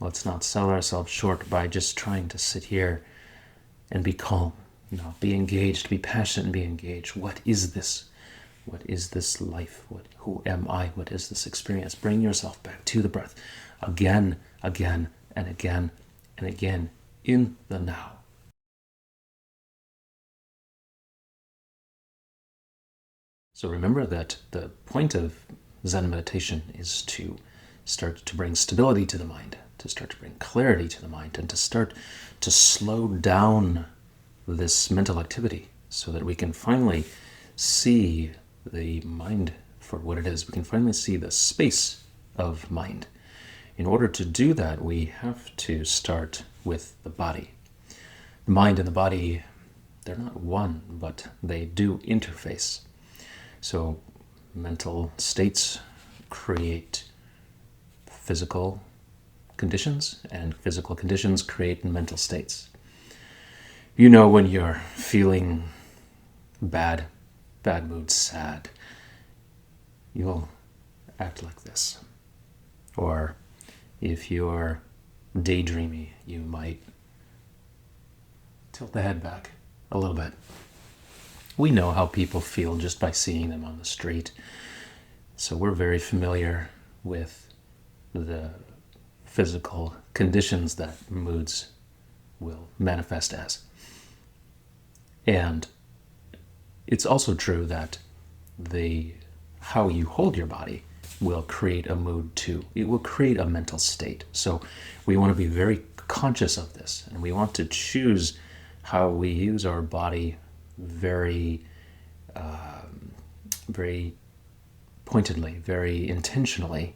Let's not sell ourselves short by just trying to sit here and be calm. No, be engaged, be passionate, and be engaged. What is this? What is this life? Who am I? What is this experience? Bring yourself back to the breath again, again, and again, and again in the now. So remember that the point of Zen meditation is to start to bring stability to the mind, to start to bring clarity to the mind, and to start to slow down this mental activity so that we can finally see the mind for what it is. We can finally see the space of mind. In order to do that, we have to start with the body. The mind and the body, they're not one, but they do interface. So mental states create physical conditions, and physical conditions create mental states. You know, when you're feeling bad mood, sad, you'll act like this. Or if you're daydreamy, you might tilt the head back a little bit. We know how people feel just by seeing them on the street. So we're very familiar with the physical conditions that moods will manifest as. And it's also true that how you hold your body will create a mood too. It will create a mental state. So we want to be very conscious of this, and we want to choose how we use our body very pointedly, very intentionally,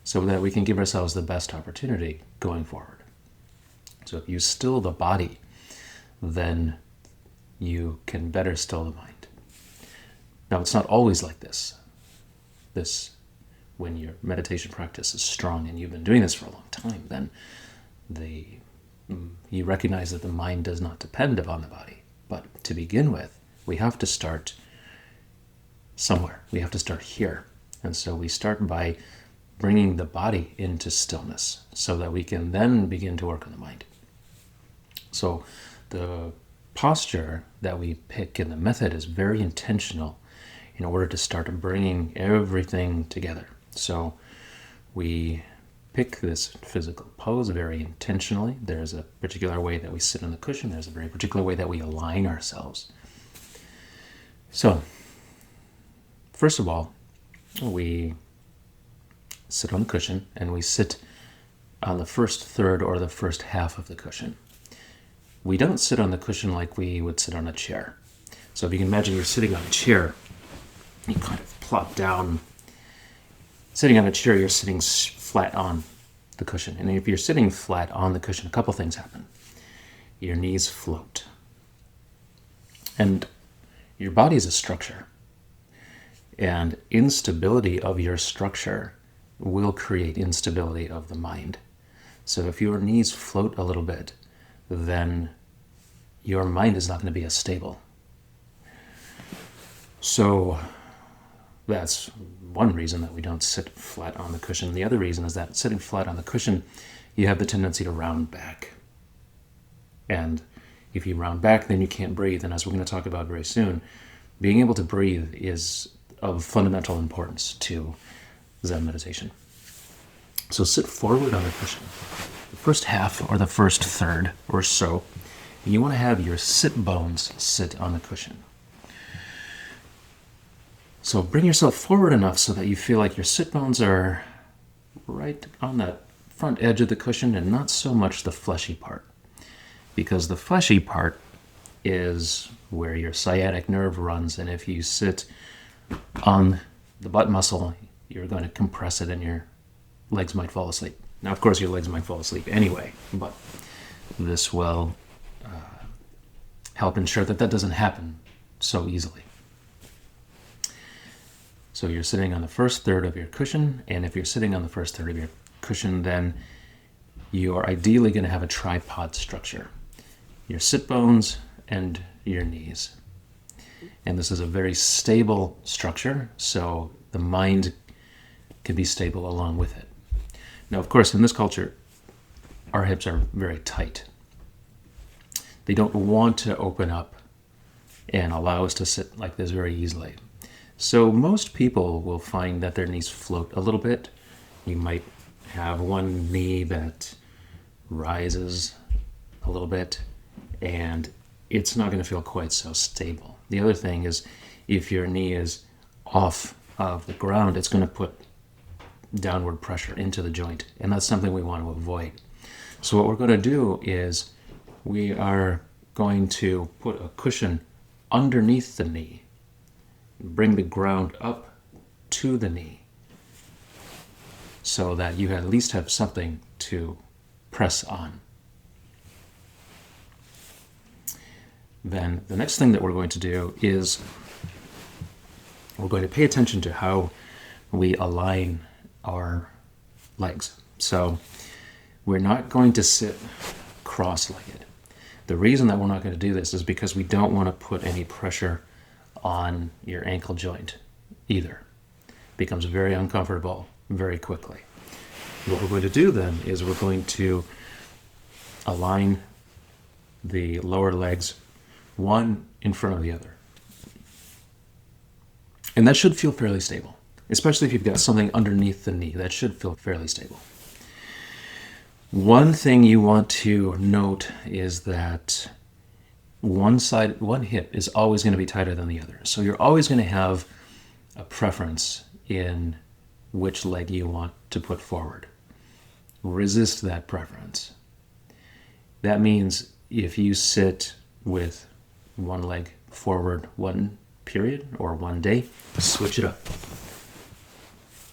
so that we can give ourselves the best opportunity going forward. So if you still the body, then you can better still the mind. Now, it's not always like this. When your meditation practice is strong and you've been doing this for a long time, then you recognize that the mind does not depend upon the body. But to begin with, we have to start somewhere. We have to start here. And so we start by bringing the body into stillness so that we can then begin to work on the mind. So the posture that we pick in the method is very intentional in order to start bringing everything together. So we pick this physical pose very intentionally. There's a particular way that we sit on the cushion. There's a very particular way that we align ourselves. So, first of all, we sit on the cushion and we sit on the first third or the first half of the cushion. We don't sit on the cushion like we would sit on a chair. So if you can imagine you're sitting on a chair, you kind of plop down. Sitting on a chair, you're sitting flat on the cushion. And if you're sitting flat on the cushion, a couple things happen. Your knees float. And your body is a structure. And instability of your structure will create instability of the mind. So if your knees float a little bit, then your mind is not going to be as stable. So that's one reason that we don't sit flat on the cushion. The other reason is that sitting flat on the cushion, you have the tendency to round back. And if you round back, then you can't breathe. And as we're going to talk about very soon, being able to breathe is of fundamental importance to Zen meditation. So sit forward on the cushion. The first half or the first third or so, and you want to have your sit bones sit on the cushion. So bring yourself forward enough so that you feel like your sit bones are right on that front edge of the cushion and not so much the fleshy part. Because the fleshy part is where your sciatic nerve runs, and if you sit on the butt muscle, you're going to compress it and your legs might fall asleep. Now, of course, your legs might fall asleep anyway, but this will help ensure that that doesn't happen so easily. So you're sitting on the first third of your cushion, and if you're sitting on the first third of your cushion, then you are ideally going to have a tripod structure. Your sit bones and your knees. And this is a very stable structure, so the mind can be stable along with it. Now, of course, in this culture, our hips are very tight. They don't want to open up and allow us to sit like this very easily. So most people will find that their knees float a little bit. You might have one knee that rises a little bit, and it's not going to feel quite so stable. The other thing is, if your knee is off of the ground, it's going to put downward pressure into the joint, and that's something we want to avoid. So what we're going to do is we are going to put a cushion underneath the knee, bring the ground up to the knee, so that you at least have something to press on. Then the next thing that we're going to do is we're going to pay attention to how we align our legs. So we're not going to sit cross-legged. The reason that we're not going to do this is because we don't want to put any pressure on your ankle joint either. It becomes very uncomfortable very quickly. What we're going to do then is we're going to align the lower legs one in front of the other. And that should feel fairly stable, especially if you've got something underneath the knee. That should feel fairly stable. One thing you want to note is that one hip is always going to be tighter than the other. So you're always going to have a preference in which leg you want to put forward. Resist that preference. That means if you sit with one leg forward one period or one day, switch it up.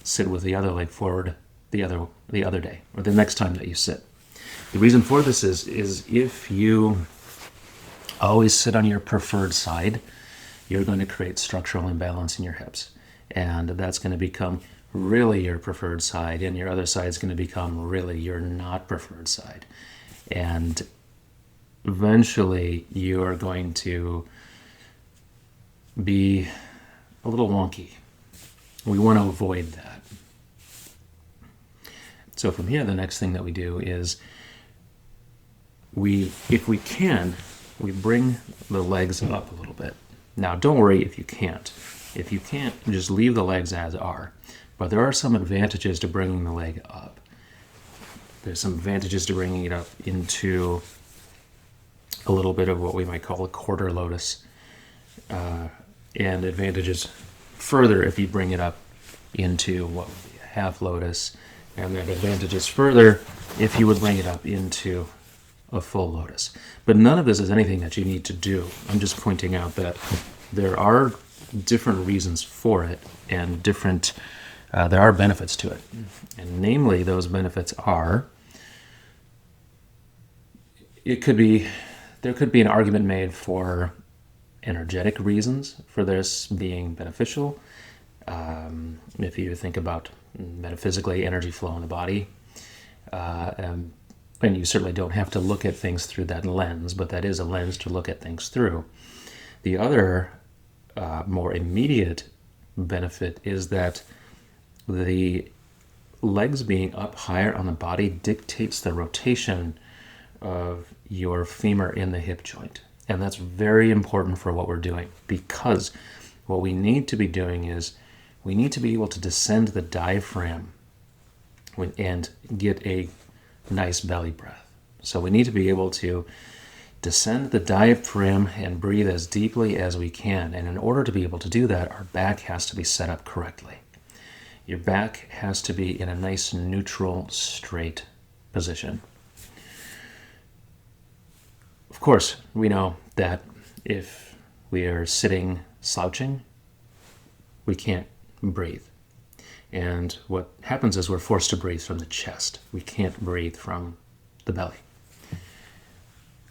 Sit with the other leg forward the other day or the next time that you sit. The reason for this is if you always sit on your preferred side, you're going to create structural imbalance in your hips, and that's going to become really your preferred side, and your other side is going to become really your not preferred side, and eventually you are going to be a little wonky. We want to avoid that. So from here, the next thing that we do is if we can, we bring the legs up a little bit. Now, don't worry if you can't. If you can't, just leave the legs as are. But there are some advantages to bringing the leg up. There's some advantages to bringing it up into a little bit of what we might call a quarter lotus, and advantages further if you bring it up into what would be a half lotus, and then advantages further if you would bring it up into a full lotus. But none of this is anything that you need to do. I'm just pointing out that there are different reasons for it, and there are benefits to it. And namely, those benefits are, there could be an argument made for energetic reasons for this being beneficial. If you think about metaphysically energy flow in the body, and you certainly don't have to look at things through that lens, but that is a lens to look at things through. The other more immediate benefit is that the legs being up higher on the body dictates the rotation of your femur in the hip joint. And that's very important for what we're doing, because what we need to be doing is we need to be able to descend the diaphragm and get a nice belly breath. So we need to be able to descend the diaphragm and breathe as deeply as we can. And in order to be able to do that, our back has to be set up correctly. Your back has to be in a nice neutral, straight position. Of course, we know that if we are sitting slouching, we can't breathe. And what happens is we're forced to breathe from the chest. We can't breathe from the belly.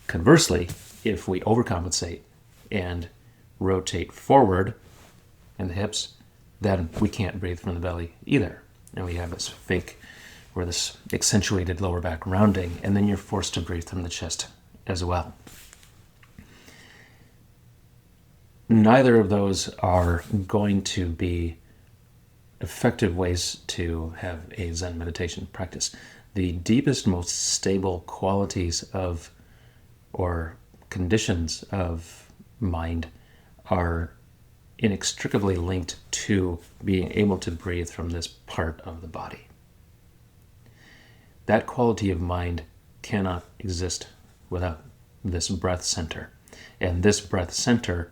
Conversely, if we overcompensate and rotate forward in the hips, then we can't breathe from the belly either. And we have this this accentuated lower back rounding, and then you're forced to breathe from the chest as well. Neither of those are going to be effective ways to have a Zen meditation practice. the deepest, most stable qualities of, or conditions of mind are inextricably linked to being able to breathe from this part of the body. That quality of mind cannot exist without this breath center. And this breath center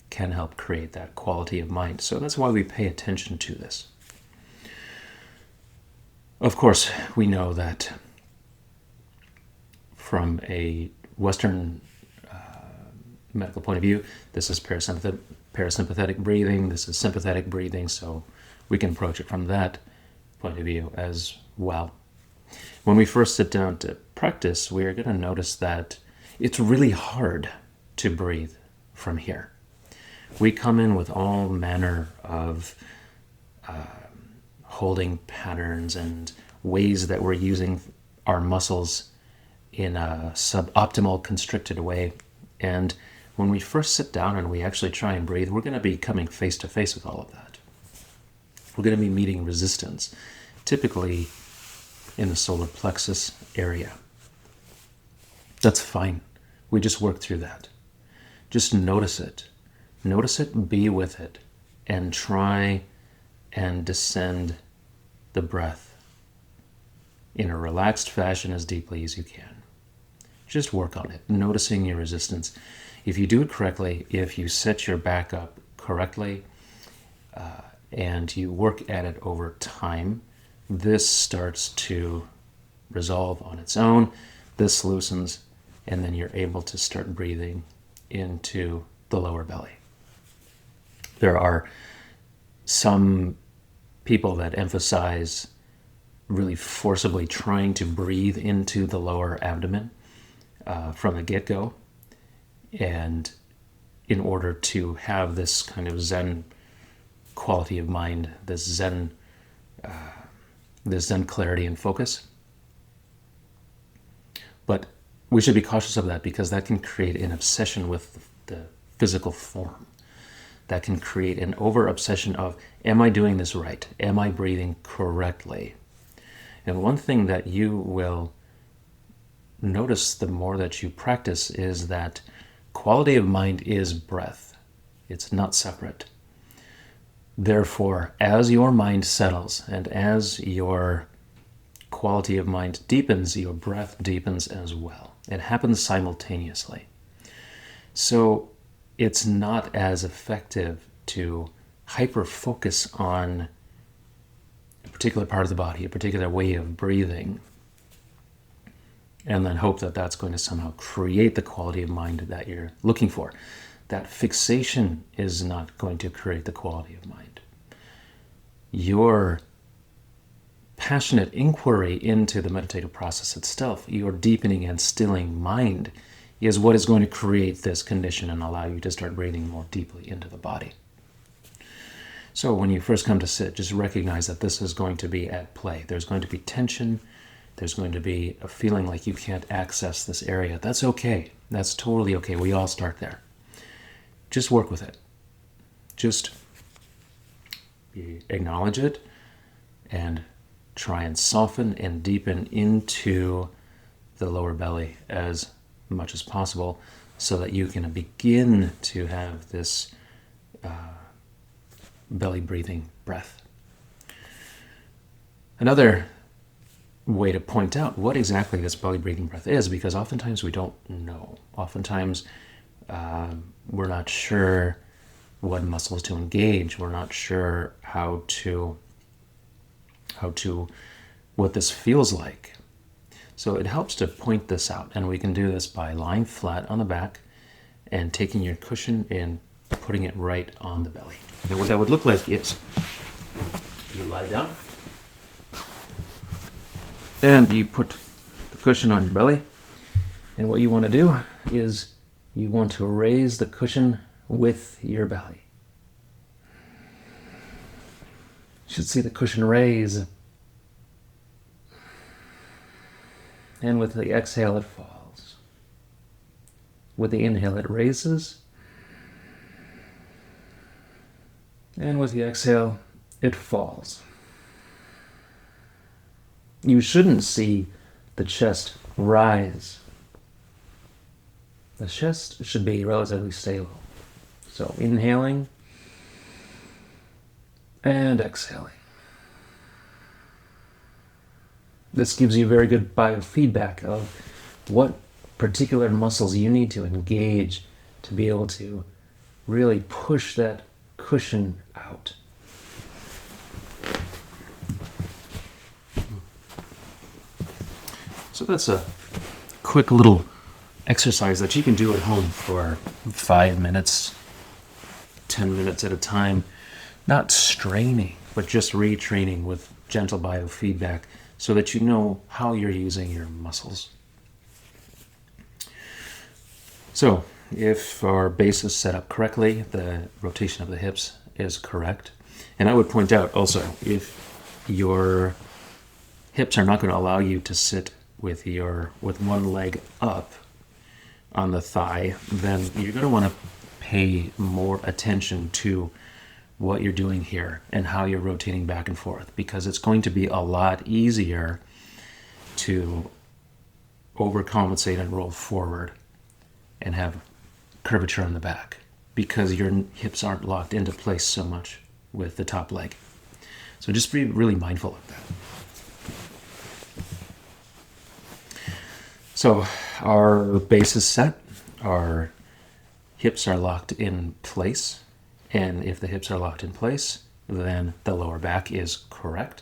can help create that quality of mind. So that's why we pay attention to this. Of course, we know that from a Western medical point of view, this is parasympathetic breathing, this is sympathetic breathing, so we can approach it from that point of view as well. When we first sit down to practice, we are going to notice that it's really hard to breathe from here. We come in with all manner of holding patterns and ways that we're using our muscles in a suboptimal, constricted way. And when we first sit down and we actually try and breathe, we're going to be coming face to face with all of that. We're going to be meeting resistance, typically in the solar plexus area. That's fine. We just work through that. Just notice it. Notice it, be with it, and try and descend the breath in a relaxed fashion as deeply as you can. Just work on it, noticing your resistance. If you do it correctly, if you set your back up correctly, and you work at it over time, this starts to resolve on its own. This loosens, and then you're able to start breathing into the lower belly. There are some people that emphasize really forcibly trying to breathe into the lower abdomen from the get-go, and in order to have this kind of Zen quality of mind, this Zen clarity and focus. But we should be cautious of that, because that can create an obsession with the physical form. That can create an over-obsession of, am I doing this right? Am I breathing correctly? And one thing that you will notice the more that you practice is that quality of mind is breath. It's not separate. Therefore, as your mind settles and as your quality of mind deepens, your breath deepens as well. It happens simultaneously. So it's not as effective to hyper-focus on a particular part of the body, a particular way of breathing, and then hope that that's going to somehow create the quality of mind that you're looking for. That fixation is not going to create the quality of mind. Your passionate inquiry into the meditative process itself, your deepening and stilling mind, is what is going to create this condition and allow you to start breathing more deeply into the body. So when you first come to sit, just recognize that this is going to be at play. There's going to be tension. There's going to be a feeling like you can't access this area. That's okay. That's totally okay. We all start there. Just work with it. Just acknowledge it and try and soften and deepen into the lower belly as much as possible, so that you can begin to have this belly breathing breath. Another way to point out what exactly this belly breathing breath is, because oftentimes we don't know. Oftentimes we're not sure what muscles to engage. We're not sure what this feels like. So it helps to point this out, and we can do this by lying flat on the back and taking your cushion and putting it right on the belly. And what that would look like is you lie down and you put the cushion on your belly, and what you want to do is you want to raise the cushion with your belly. You should see the cushion raise. And with the exhale, it falls. With the inhale, it raises. And with the exhale, it falls. You shouldn't see the chest rise. The chest should be relatively stable. So inhaling and exhaling. This gives you very good biofeedback of what particular muscles you need to engage to be able to really push that cushion out. So that's a quick little exercise that you can do at home for 5 minutes, 10 minutes at a time. Not straining, but just retraining with gentle biofeedback so that you know how you're using your muscles. So, if our base is set up correctly, the rotation of the hips is correct. And I would point out also, if your hips are not going to allow you to sit with one leg up on the thigh, then you're going to want to pay more attention to what you're doing here and how you're rotating back and forth, because it's going to be a lot easier to overcompensate and roll forward and have curvature on the back because your hips aren't locked into place so much with the top leg. So just be really mindful of that. So our base is set, our hips are locked in place, and if the hips are locked in place, then the lower back is correct.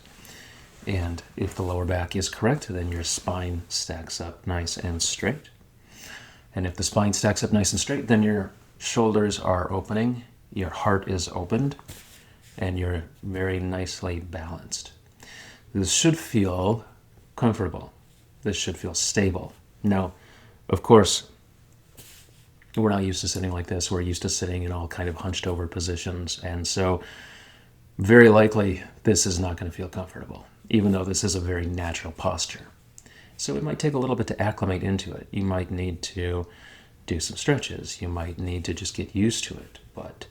And if the lower back is correct, then your spine stacks up nice and straight. And if the spine stacks up nice and straight, then your shoulders are opening, your heart is opened, and you're very nicely balanced. This should feel comfortable. This should feel stable. Now, of course, we're not used to sitting like this. We're used to sitting in all kind of hunched over positions. And so very likely this is not going to feel comfortable, even though this is a very natural posture. So it might take a little bit to acclimate into it. You might need to do some stretches. You might need to just get used to it. But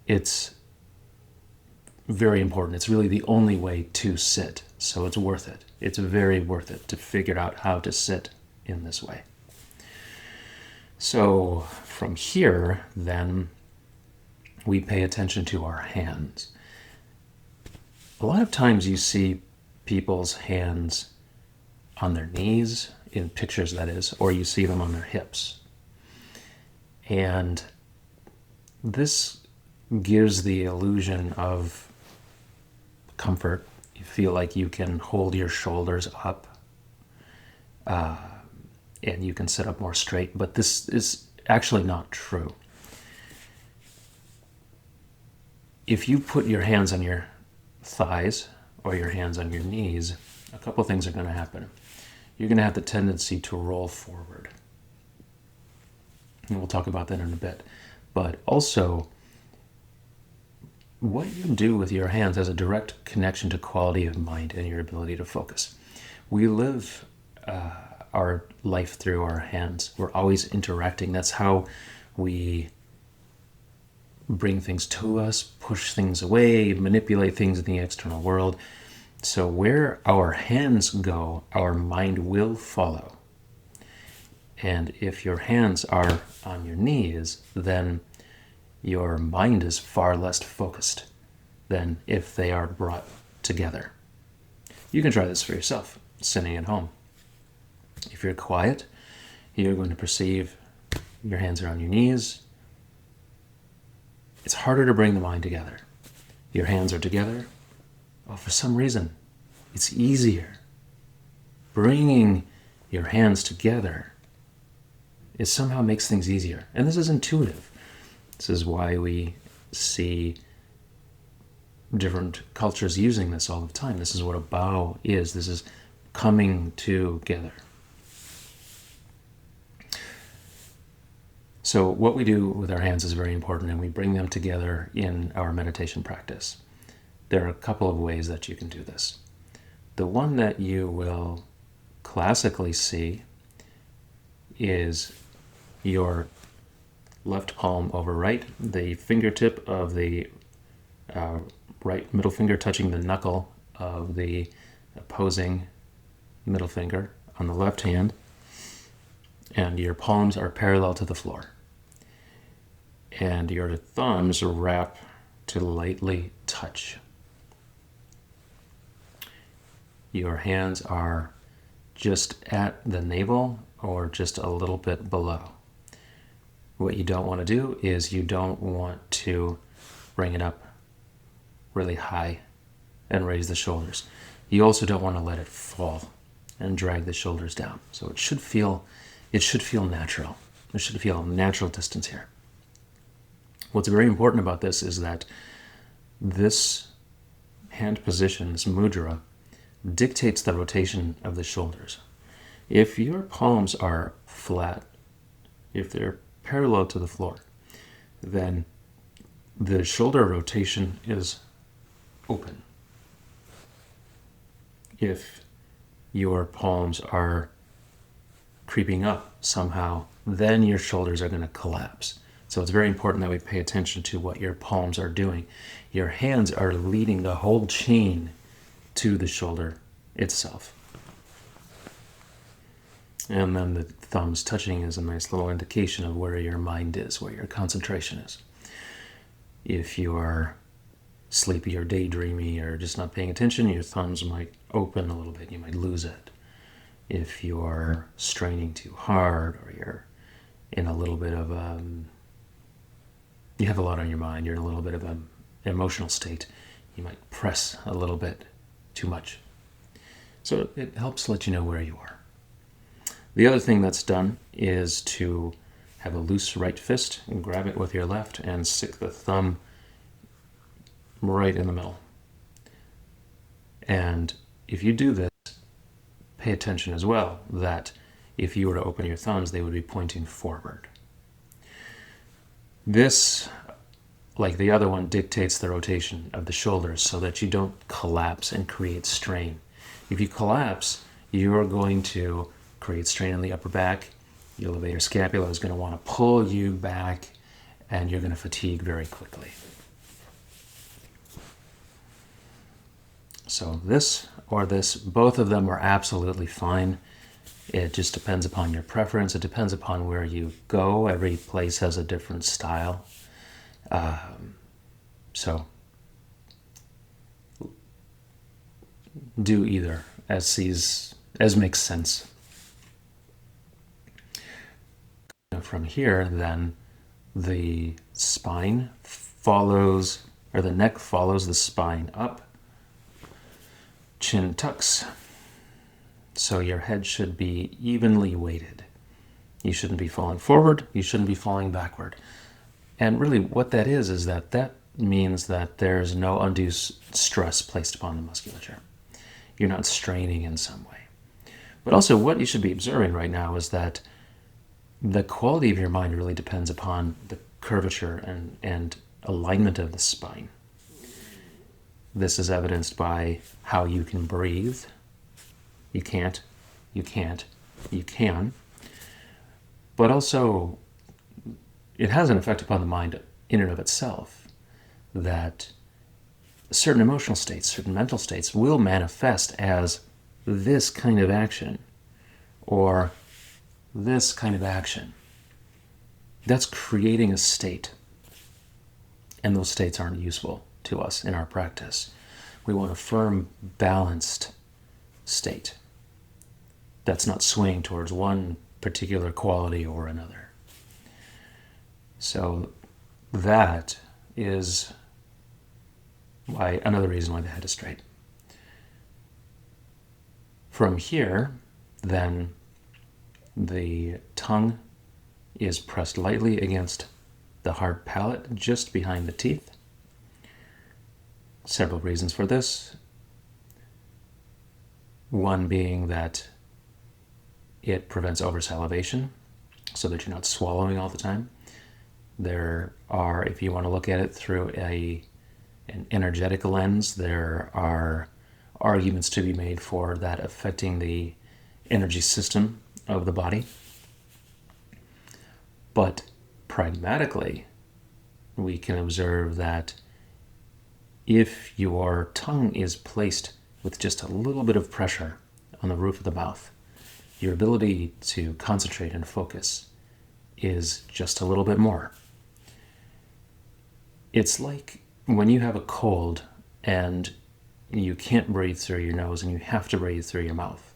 it's very important. It's really the only way to sit. So it's worth it. It's very worth it to figure out how to sit in this way. So from here, then, we pay attention to our hands. A lot of times you see people's hands on their knees, in pictures that is, or you see them on their hips. And this gives the illusion of comfort. You feel like you can hold your shoulders up, and you can sit up more straight, but this is actually not true. If you put your hands on your thighs or your hands on your knees, a couple things are going to happen. You're going to have the tendency to roll forward. And we'll talk about that in a bit. But also, what you do with your hands has a direct connection to quality of mind and your ability to focus. We live our life through our hands. We're always interacting. That's how we bring things to us, push things away, manipulate things in the external world. So where our hands go, our mind will follow. And if your hands are on your knees, then your mind is far less focused than if they are brought together. You can try this for yourself, sitting at home. If you're quiet, you're going to perceive your hands are on your knees. It's harder to bring the mind together. Your hands are together. Oh, for some reason, it's easier. Bringing your hands together, it somehow makes things easier. And this is intuitive. This is why we see different cultures using this all the time. This is what a bow is. This is coming together. So what we do with our hands is very important, and we bring them together in our meditation practice. There are a couple of ways that you can do this. The one that you will classically see is your left palm over right, the fingertip of the right middle finger touching the knuckle of the opposing middle finger on the left hand, and your palms are parallel to the floor. And your thumbs wrap to lightly touch. Your hands are just at the navel or just a little bit below. What you don't want to do is you don't want to bring it up really high and raise the shoulders. You also don't want to let it fall and drag the shoulders down. So it should feel natural. There should feel a natural distance here. What's very important about this is that this hand position, this mudra, dictates the rotation of the shoulders. If your palms are flat, if they're parallel to the floor, then the shoulder rotation is open. If your palms are creeping up somehow, then your shoulders are going to collapse. So it's very important that we pay attention to what your palms are doing. Your hands are leading the whole chain to the shoulder itself. And then the thumbs touching is a nice little indication of where your mind is, where your concentration is. If you are sleepy or daydreamy or just not paying attention, your thumbs might open a little bit. You might lose it. If you are straining too hard or you're in a little bit of you have a lot on your mind, you're in a little bit of an emotional state, you might press a little bit too much. So it helps let you know where you are. The other thing that's done is to have a loose right fist and grab it with your left and stick the thumb right in the middle. And if you do this, pay attention as well that if you were to open your thumbs, they would be pointing forward. This, like the other one, dictates the rotation of the shoulders so that you don't collapse and create strain. If you collapse, you're going to create strain in the upper back. Your levator scapula is going to want to pull you back, and you're going to fatigue very quickly. So this or this, both of them are absolutely fine. It just depends upon your preference. It depends upon where you go. Every place has a different style. So do either as makes sense. From here, then, the spine follows, or the neck follows the spine up. Chin tucks. So your head should be evenly weighted. You shouldn't be falling forward. You shouldn't be falling backward. And really what that is that means that there's no undue stress placed upon the musculature. You're not straining in some way. But also what you should be observing right now is that the quality of your mind really depends upon the curvature and alignment of the spine. This is evidenced by how you can breathe. You can't, you can. But also, it has an effect upon the mind in and of itself, that certain emotional states, certain mental states will manifest as this kind of action or this kind of action. That's creating a state, and those states aren't useful to us in our practice. We want a firm, balanced state that's not swaying towards one particular quality or another. So that is another reason why the head is straight. From here, then, the tongue is pressed lightly against the hard palate just behind the teeth. Several reasons for this. One being that it prevents oversalivation so that you're not swallowing all the time. There are, if you want to look at it through an energetic lens, there are arguments to be made for that affecting the energy system of the body. But pragmatically, we can observe that if your tongue is placed with just a little bit of pressure on the roof of the mouth, your ability to concentrate and focus is just a little bit more. It's like when you have a cold and you can't breathe through your nose and you have to breathe through your mouth.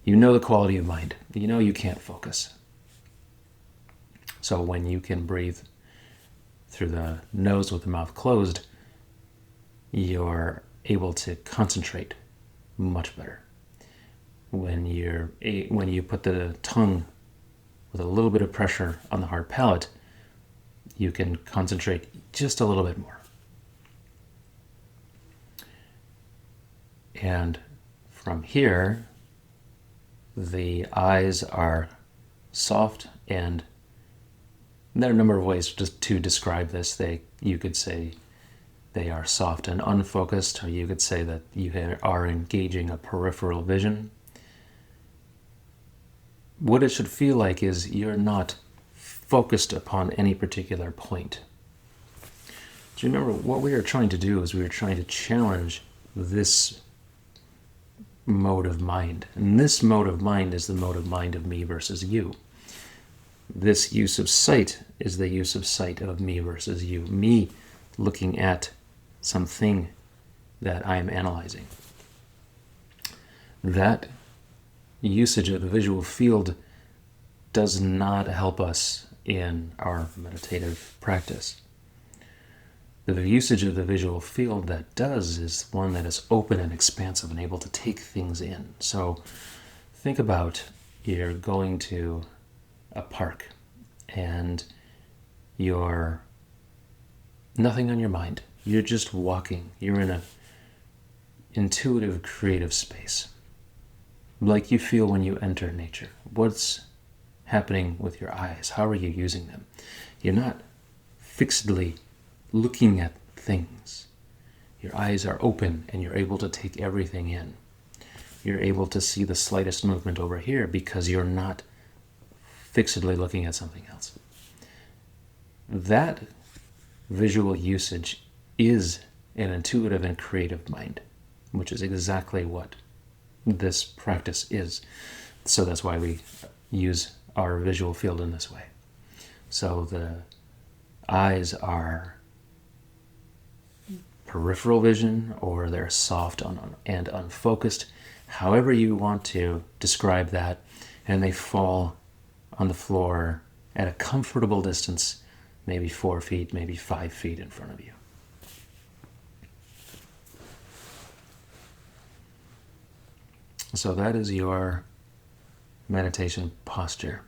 You know the quality of mind. You know you can't focus. So when you can breathe through the nose with the mouth closed, you're able to concentrate much better. When you put the tongue with a little bit of pressure on the hard palate, you can concentrate just a little bit more. And from here, the eyes are soft, and there are a number of ways just to describe this. You could say they are soft and unfocused, or you could say that you are engaging a peripheral vision. What it should feel like is you're not focused upon any particular point. Do you remember what we were trying to do is we were trying to challenge this mode of mind. And this mode of mind is the mode of mind of me versus you. This use of sight is the use of sight of me versus you. Me looking at something that I am analyzing. That usage of the visual field does not help us in our meditative practice. The usage of the visual field that does is one that is open and expansive and able to take things in. So think about you're going to a park and you're nothing on your mind. You're just walking. You're in an intuitive, creative space. Like you feel when you enter nature. What's happening with your eyes? How are you using them? You're not fixedly looking at things. Your eyes are open and you're able to take everything in. You're able to see the slightest movement over here because you're not fixedly looking at something else. That visual usage is an intuitive and creative mind, which is exactly what this practice is. So that's why we use our visual field in this way. So the eyes are peripheral vision, or they're soft and unfocused, however you want to describe that, and they fall on the floor at a comfortable distance, maybe 4 feet, maybe 5 feet in front of you. So that is your meditation posture.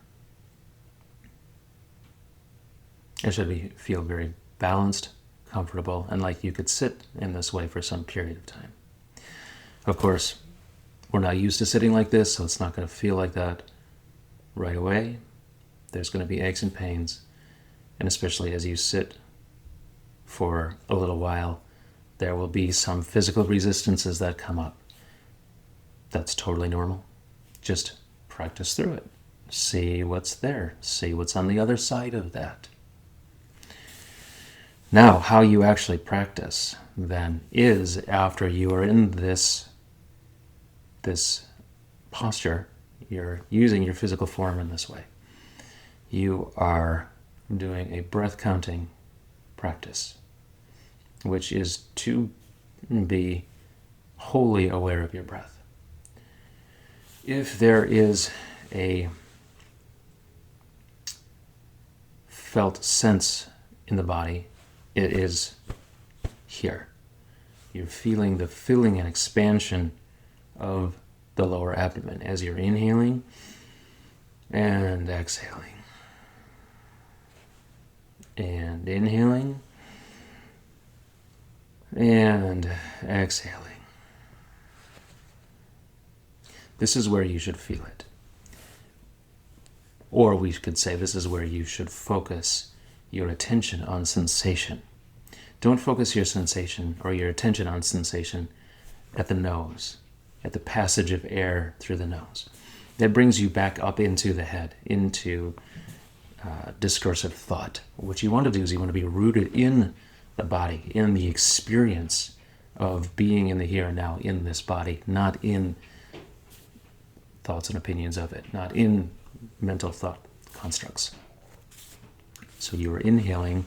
It should feel very balanced, comfortable, and like you could sit in this way for some period of time. Of course, we're not used to sitting like this, so it's not going to feel like that right away. There's going to be aches and pains, and especially as you sit for a little while, there will be some physical resistances that come up. That's totally normal. Just practice through it. See what's there. See what's on the other side of that. Now, how you actually practice then is after you are in this posture, you're using your physical form in this way. You are doing a breath counting practice, which is to be wholly aware of your breath. If there is a felt sense in the body, it is here. You're feeling the filling and expansion of the lower abdomen as you're inhaling and exhaling. And inhaling and exhaling. This is where you should feel it. Or we could say this is where you should focus your attention on sensation. Don't focus your sensation or your attention on sensation at the nose, at the passage of air through the nose. That brings you back up into the head, into discursive thought. What you want to do is you want to be rooted in the body, in the experience of being in the here and now, in this body, not in thoughts and opinions of it, not in mental thought constructs. So you are inhaling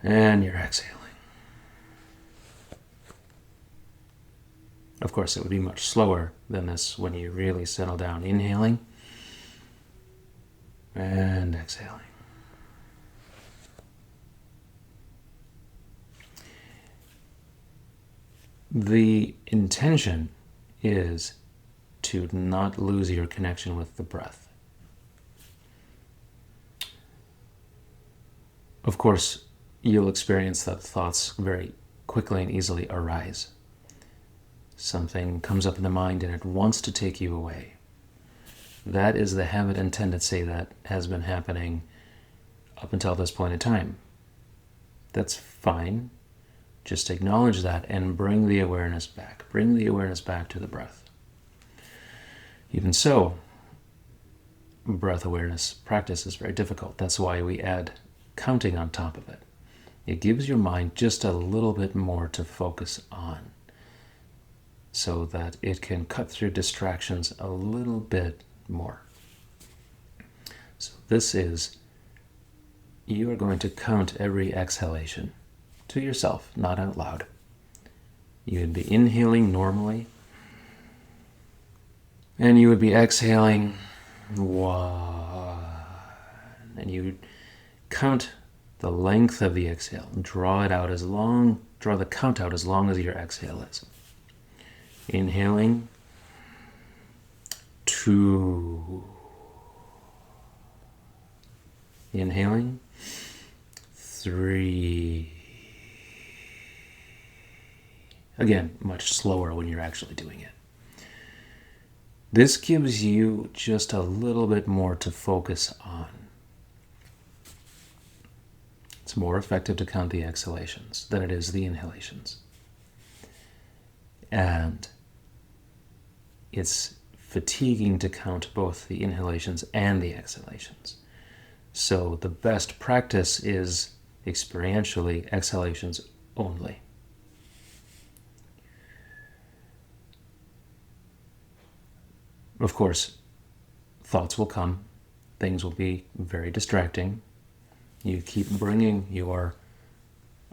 and you're exhaling. Of course, it would be much slower than this when you really settle down. Inhaling and exhaling. The intention is to not lose your connection with the breath. Of course, you'll experience that thoughts very quickly and easily arise. Something comes up in the mind and it wants to take you away. That is the habit and tendency that has been happening up until this point in time. That's fine. Just acknowledge that and bring the awareness back. Bring the awareness back to the breath. Even so, breath awareness practice is very difficult. That's why we add counting on top of it. It gives your mind just a little bit more to focus on so that it can cut through distractions a little bit more. So this is, you are going to count every exhalation to yourself, not out loud. You would be inhaling normally, and you would be exhaling one, and you would count the length of the exhale. Draw the count out as long as your exhale is. Inhaling, 2. Inhaling, 3. Again, much slower when you're actually doing it. This gives you just a little bit more to focus on. It's more effective to count the exhalations than it is the inhalations. And it's fatiguing to count both the inhalations and the exhalations. So the best practice is experientially exhalations only. Of course, thoughts will come. Things will be very distracting. You keep bringing your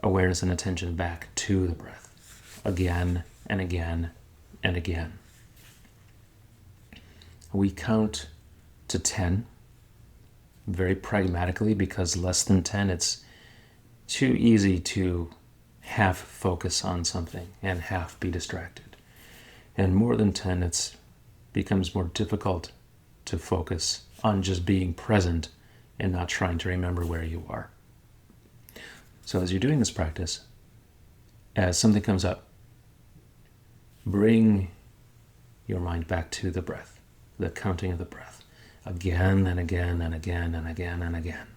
awareness and attention back to the breath again and again and again. We count to 10 very pragmatically because less than 10, it's too easy to half focus on something and half be distracted. And more than 10, it becomes more difficult to focus on just being present and not trying to remember where you are. So as you're doing this practice, as something comes up, bring your mind back to the breath, the counting of the breath, again and again and again and again and again.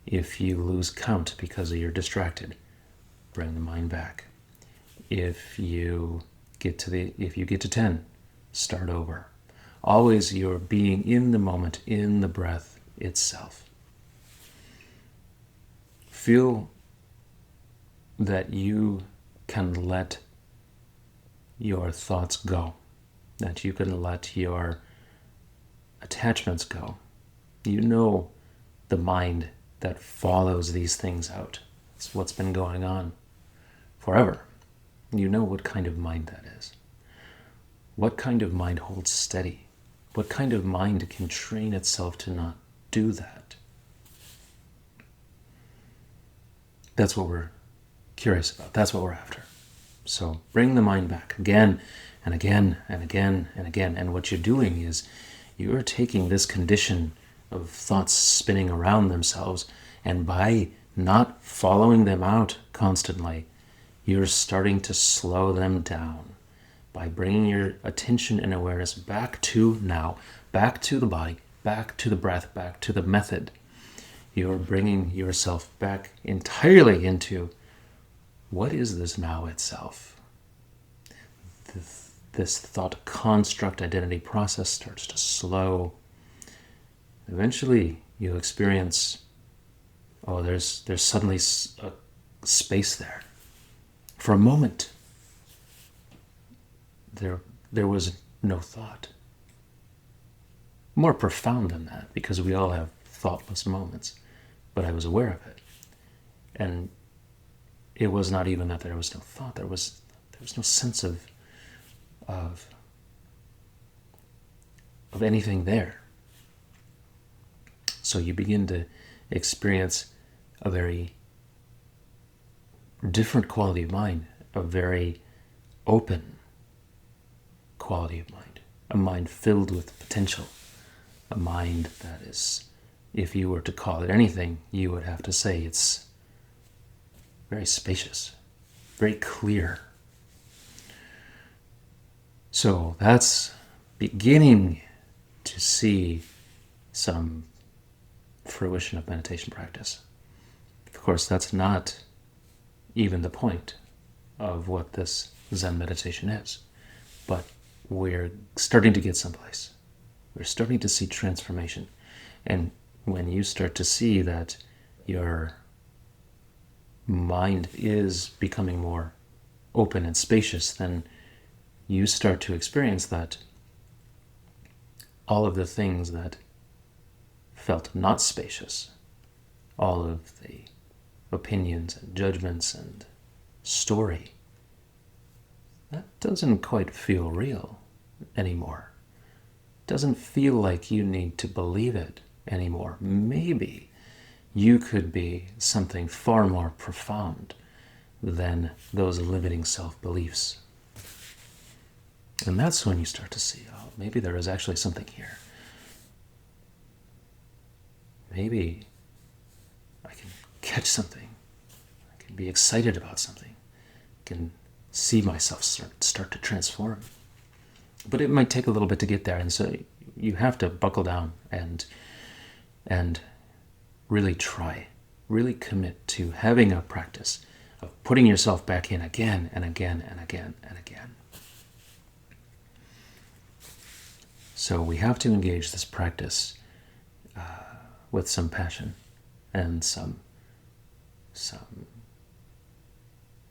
If you lose count because you're distracted, bring the mind back. If you get to 10, start over. Always you're being in the moment, in the breath itself. Feel that you can let your thoughts go, that you can let your attachments go. You know the mind that follows these things out. It's what's been going on forever. You know what kind of mind that is. What kind of mind holds steady? What kind of mind can train itself to not do that? That's what we're curious about. That's what we're after. So bring the mind back again and again and again and again. And what you're doing is you're taking this condition of thoughts spinning around themselves, and by not following them out constantly, you're starting to slow them down. By bringing your attention and awareness back to now, back to the body, back to the breath, back to the method, you're bringing yourself back entirely into what is this now itself. This thought construct identity process starts to slow. Eventually, you'll experience, there's suddenly a space there. For a moment, there was no thought. More profound than that, because we all have thoughtless moments, but I was aware of it. And it was not even that there was no thought, there was no sense of anything there. So you begin to experience a very different quality of mind, a very open quality of mind, a mind filled with potential, a mind that is, if you were to call it anything, you would have to say it's very spacious, very clear. So that's beginning to see some fruition of meditation practice. Of course, that's not even the point of what this Zen meditation is, but we're starting to get someplace. We're starting to see transformation. And when you start to see that your mind is becoming more open and spacious, then you start to experience that all of the things that felt not spacious, all of the opinions and judgments and story, that doesn't quite feel real anymore. Doesn't feel like you need to believe it anymore. Maybe you could be something far more profound than those limiting self-beliefs. And that's when you start to see, oh, maybe there is actually something here. Maybe I can catch something. I can be excited about something. I can see myself start to transform. But it might take a little bit to get there, and so you have to buckle down and really try, really commit to having a practice of putting yourself back in again and again and again and again. So we have to engage this practice with some passion and some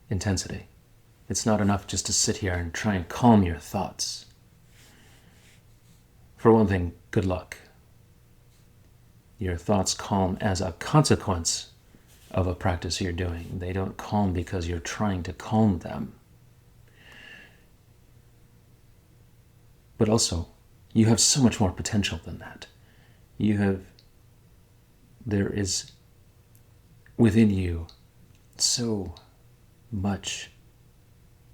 intensity. It's not enough just to sit here and try and calm your thoughts. For one thing, good luck. Your thoughts calm as a consequence of a practice you're doing. They don't calm because you're trying to calm them. But also, you have so much more potential than that. There is within you so much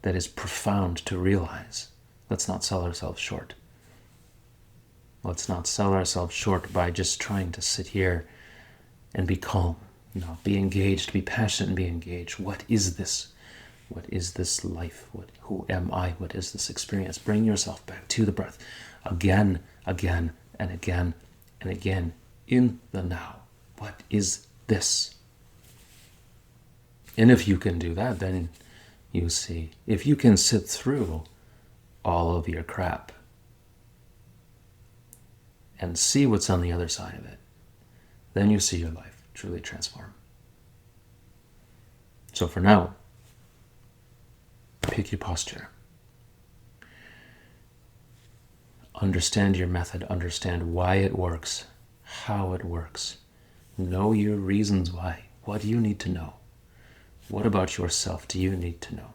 that is profound to realize. Let's not sell ourselves short. Let's not sell ourselves short by just trying to sit here and be calm. No, be engaged, be passionate and be engaged. What is this? What is this life? Who am I? What is this experience? Bring yourself back to the breath again, again, and again, and again in the now. What is this? And if you can do that, then you see, if you can sit through all of your crap and see what's on the other side of it, then you see your life truly transform. So for now, pick your posture. Understand your method, understand why it works, how it works. Know your reasons why. What do you need to know? What about yourself do you need to know?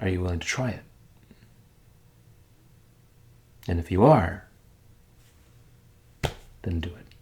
Are you willing to try it? And if you are, then do it.